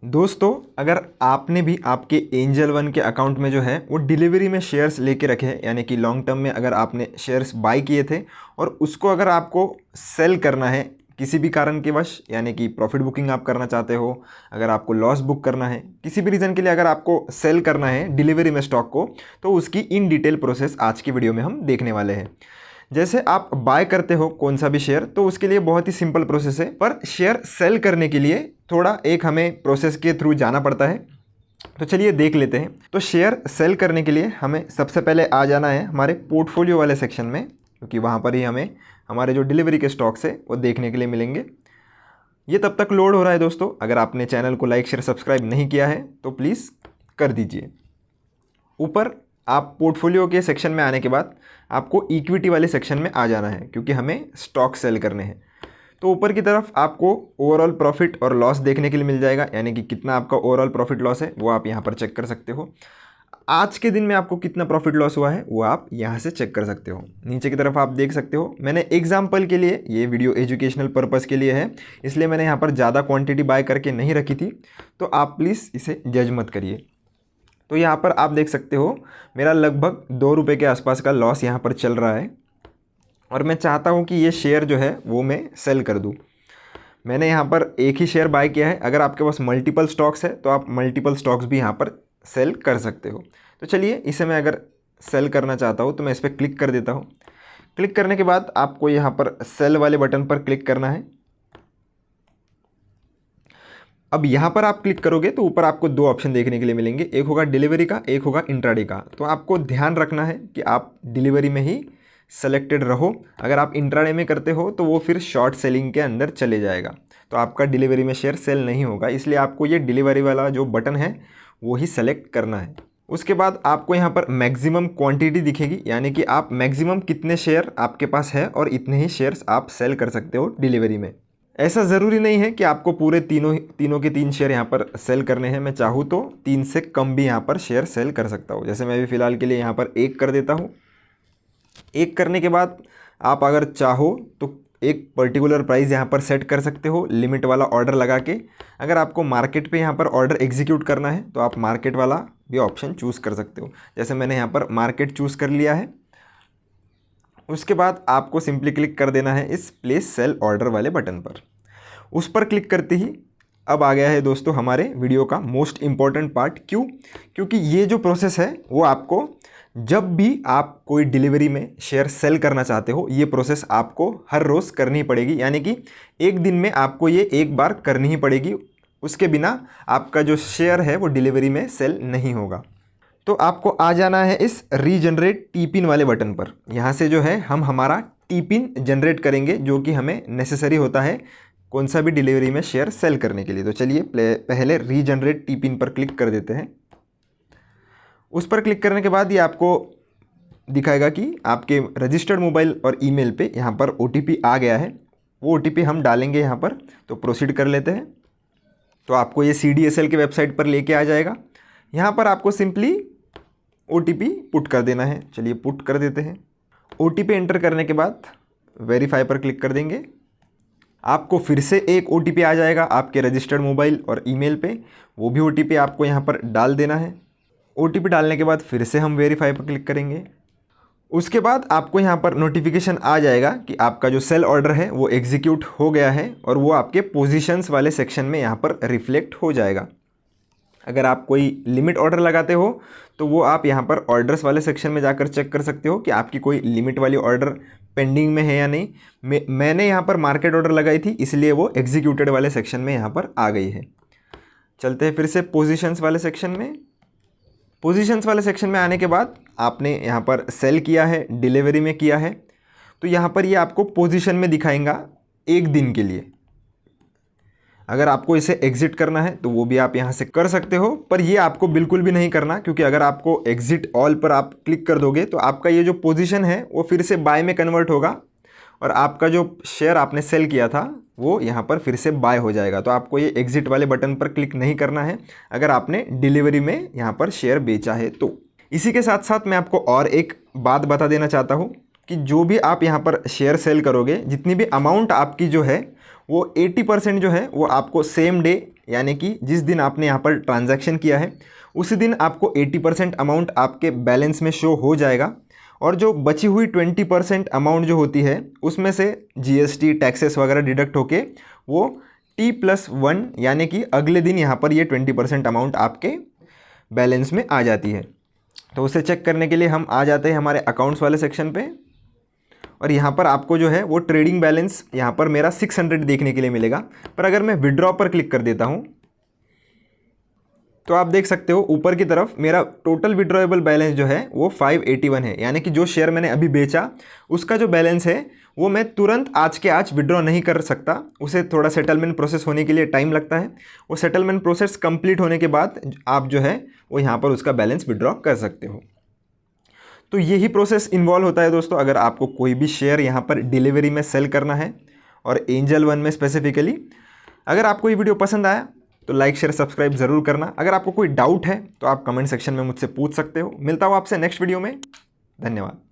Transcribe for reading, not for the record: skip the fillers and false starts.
दोस्तों, अगर आपने भी आपके एंजल वन के अकाउंट में जो है वो डिलीवरी में शेयर्स लेके रखे हैं, यानी कि लॉन्ग टर्म में अगर आपने शेयर्स बाय किए थे और उसको अगर आपको सेल करना है किसी भी कारण के वश, यानी कि प्रॉफिट बुकिंग आप करना चाहते हो, अगर आपको लॉस बुक करना है, किसी भी रीज़न के लिए अगर आपको सेल करना है डिलीवरी में स्टॉक को, तो उसकी इन डिटेल प्रोसेस आज की वीडियो में हम देखने वाले हैं। जैसे आप बाय करते हो कौन सा भी शेयर, तो उसके लिए बहुत ही सिंपल प्रोसेस है, पर शेयर सेल करने के लिए थोड़ा एक हमें प्रोसेस के थ्रू जाना पड़ता है। तो चलिए देख लेते हैं। तो शेयर सेल करने के लिए हमें सबसे पहले आ जाना है हमारे पोर्टफोलियो वाले सेक्शन में, क्योंकि वहाँ पर ही हमें हमारे जो डिलीवरी के स्टॉक्स है वो देखने के लिए मिलेंगे। ये तब तक लोड हो रहा है दोस्तों। अगर आपने चैनल को लाइक शेयर सब्सक्राइब नहीं किया है तो प्लीज़ कर दीजिए। ऊपर आप पोर्टफोलियो के सेक्शन में आने के बाद आपको इक्विटी वाले सेक्शन में आ जाना है, क्योंकि हमें स्टॉक सेल करने हैं। तो ऊपर की तरफ आपको ओवरऑल प्रॉफिट और लॉस देखने के लिए मिल जाएगा, यानी कि कितना आपका ओवरऑल प्रॉफिट लॉस है वो आप यहाँ पर चेक कर सकते हो। आज के दिन में आपको कितना प्रॉफिट लॉस हुआ है वो आप यहाँ से चेक कर सकते हो। नीचे की तरफ आप देख सकते हो, मैंने एग्जाम्पल के लिए, ये वीडियो एजुकेशनल पर्पज़ के लिए है, इसलिए मैंने यहाँ पर ज़्यादा क्वांटिटी बाय करके नहीं रखी थी, तो आप प्लीज़ इसे जज मत करिए। तो यहाँ पर आप देख सकते हो मेरा लगभग 2 रुपये के आसपास का लॉस यहाँ पर चल रहा है, और मैं चाहता हूँ कि ये शेयर जो है वो मैं सेल कर दूँ। मैंने यहाँ पर एक ही शेयर बाय किया है। अगर आपके पास मल्टीपल स्टॉक्स है तो आप मल्टीपल स्टॉक्स भी यहाँ पर सेल कर सकते हो। तो चलिए, इसे मैं अगर सेल करना चाहता हूँ तो मैं इस पर क्लिक कर देता हूँ। क्लिक करने के बाद आपको यहाँ पर सेल वाले बटन पर क्लिक करना है। अब यहाँ पर आप क्लिक करोगे तो ऊपर आपको 2 ऑप्शन देखने के लिए मिलेंगे, एक होगा डिलीवरी का, एक होगा इंट्राडे का। तो आपको ध्यान रखना है कि आप डिलीवरी में ही सेलेक्टेड रहो। अगर आप इंट्राडे में करते हो तो वो फिर शॉर्ट सेलिंग के अंदर चले जाएगा, तो आपका डिलीवरी में शेयर सेल नहीं होगा। इसलिए आपको ये डिलीवरी वाला जो बटन है वो ही सेलेक्ट करना है। उसके बाद आपको यहाँ पर मैक्सिमम क्वांटिटी दिखेगी, यानी कि आप मैक्सिमम कितने शेयर आपके पास है और इतने ही शेयर्स आप सेल कर सकते हो डिलीवरी में। ऐसा ज़रूरी नहीं है कि आपको पूरे तीनों के 3 शेयर यहाँ पर सेल करने हैं। मैं चाहूँ तो 3 से कम भी यहाँ पर शेयर सेल कर सकता हूँ। जैसे मैं भी फ़िलहाल के लिए यहाँ पर 1 कर देता हूँ। 1 करने के बाद आप अगर चाहो तो एक पर्टिकुलर प्राइस यहाँ पर सेट कर सकते हो, लिमिट वाला ऑर्डर लगा के। अगर आपको मार्केट पे यहाँ पर ऑर्डर एग्जीक्यूट करना है तो आप मार्केट वाला भी ऑप्शन चूज़ कर सकते हो। जैसे मैंने यहाँ पर मार्केट चूज़ कर लिया है। उसके बाद आपको सिंपली क्लिक कर देना है इस प्लेस सेल ऑर्डर वाले बटन पर। उस पर क्लिक करते ही अब आ गया है दोस्तों हमारे वीडियो का मोस्ट इम्पॉर्टेंट पार्ट। क्यों? क्योंकि ये जो प्रोसेस है वो आपको जब भी आप कोई डिलीवरी में शेयर सेल करना चाहते हो, ये प्रोसेस आपको हर रोज़ करनी पड़ेगी, यानी कि एक दिन में आपको ये एक बार करनी ही पड़ेगी। उसके बिना आपका जो शेयर है वो डिलीवरी में सेल नहीं होगा। तो आपको आ जाना है इस रीजनरेट टी पिन वाले बटन पर। यहाँ से जो है हम हमारा टी पिन जनरेट करेंगे, जो कि हमें नेसेसरी होता है कौन सा भी डिलीवरी में शेयर सेल करने के लिए। तो चलिए पहले रीजनरेट टी पिन पर क्लिक कर देते हैं। उस पर क्लिक करने के बाद ये आपको दिखाएगा कि आपके रजिस्टर्ड मोबाइल और ईमेल पे यहाँ पर OTP आ गया है। वो OTP हम डालेंगे यहाँ पर। तो प्रोसीड कर लेते हैं। तो आपको ये CDSL के वेबसाइट पर लेके आ जाएगा। यहाँ पर आपको सिंपली OTP पुट कर देना है। चलिए पुट कर देते हैं। OTP एंटर करने के बाद वेरीफाई पर क्लिक कर देंगे। आपको फिर से एक OTP आ जाएगा आपके रजिस्टर्ड मोबाइल और ईमेल पे। वो भी OTP आपको यहाँ पर डाल देना है। OTP डालने के बाद फिर से हम वेरीफाई पर क्लिक करेंगे। उसके बाद आपको यहाँ पर नोटिफिकेशन आ जाएगा कि आपका जो सेल ऑर्डर है वो एग्जीक्यूट हो गया है, और वो आपके पोजीशंस वाले सेक्शन में यहाँ पर रिफ्लेक्ट हो जाएगा। अगर आप कोई लिमिट ऑर्डर लगाते हो तो वो आप यहाँ पर ऑर्डर्स वाले सेक्शन में जाकर चेक कर सकते हो कि आपकी कोई लिमिट वाली ऑर्डर पेंडिंग में है या नहीं। मैंने यहाँ पर मार्केट ऑर्डर लगाई थी, इसलिए वो एग्जीक्यूटेड वाले सेक्शन में यहाँ पर आ गई है। चलते हैं फिर से पोजीशंस वाले सेक्शन में। पोजीशंस वाले सेक्शन में आने के बाद आपने यहाँ पर सेल किया है, डिलीवरी में किया है, तो यहाँ पर ये आपको पोजीशन में दिखाएगा एक दिन के लिए। अगर आपको इसे एग्जिट करना है तो वो भी आप यहाँ से कर सकते हो, पर ये आपको बिल्कुल भी नहीं करना, क्योंकि अगर आपको एग्जिट ऑल पर आप क्लिक कर दोगे तो आपका ये जो पोजीशन है वो फिर से बाय में कन्वर्ट होगा, और आपका जो शेयर आपने सेल किया था वो यहाँ पर फिर से बाय हो जाएगा। तो आपको ये एग्जिट वाले बटन पर क्लिक नहीं करना है अगर आपने डिलीवरी में यहाँ पर शेयर बेचा है तो। इसी के साथ साथ मैं आपको और एक बात बता देना चाहता हूँ कि जो भी आप यहाँ पर शेयर सेल करोगे, जितनी भी अमाउंट आपकी जो है वो 80% जो है वो आपको सेम डे यानी कि जिस दिन आपने यहाँ पर ट्रांजैक्शन किया है उसी दिन आपको 80% अमाउंट आपके बैलेंस में शो हो जाएगा, और जो बची हुई 20% अमाउंट जो होती है उसमें से GST टैक्सेस वगैरह डिडक्ट होके वो T+1 यानी कि अगले दिन यहाँ पर ये 20% अमाउंट आपके बैलेंस में आ जाती है। तो उसे चेक करने के लिए हम आ जाते हैं हमारे अकाउंट्स वाले सेक्शन पे, और यहाँ पर आपको जो है वो ट्रेडिंग बैलेंस यहाँ पर मेरा 600 देखने के लिए मिलेगा। पर अगर मैं विड्रॉ पर क्लिक कर देता हूँ तो आप देख सकते हो ऊपर की तरफ मेरा टोटल विड्रॉएबल बैलेंस जो है वो 581 है, यानी कि जो शेयर मैंने अभी बेचा उसका जो बैलेंस है वो मैं तुरंत आज के आज विड्रॉ नहीं कर सकता, उसे थोड़ा सेटलमेंट प्रोसेस होने के लिए टाइम लगता है। वो सेटलमेंट प्रोसेस कंप्लीट होने के बाद आप जो है वो यहाँ पर उसका बैलेंस विड्रॉ कर सकते हो। तो यही प्रोसेस इन्वॉल्व होता है दोस्तों, अगर आपको कोई भी शेयर यहाँ पर डिलीवरी में सेल करना है और एंजल वन में स्पेसिफिकली। अगर आपको ये वीडियो पसंद आया तो लाइक शेयर सब्सक्राइब ज़रूर करना। अगर आपको कोई डाउट है तो आप कमेंट सेक्शन में मुझसे पूछ सकते हो। मिलता हूँ आपसे नेक्स्ट वीडियो में। धन्यवाद।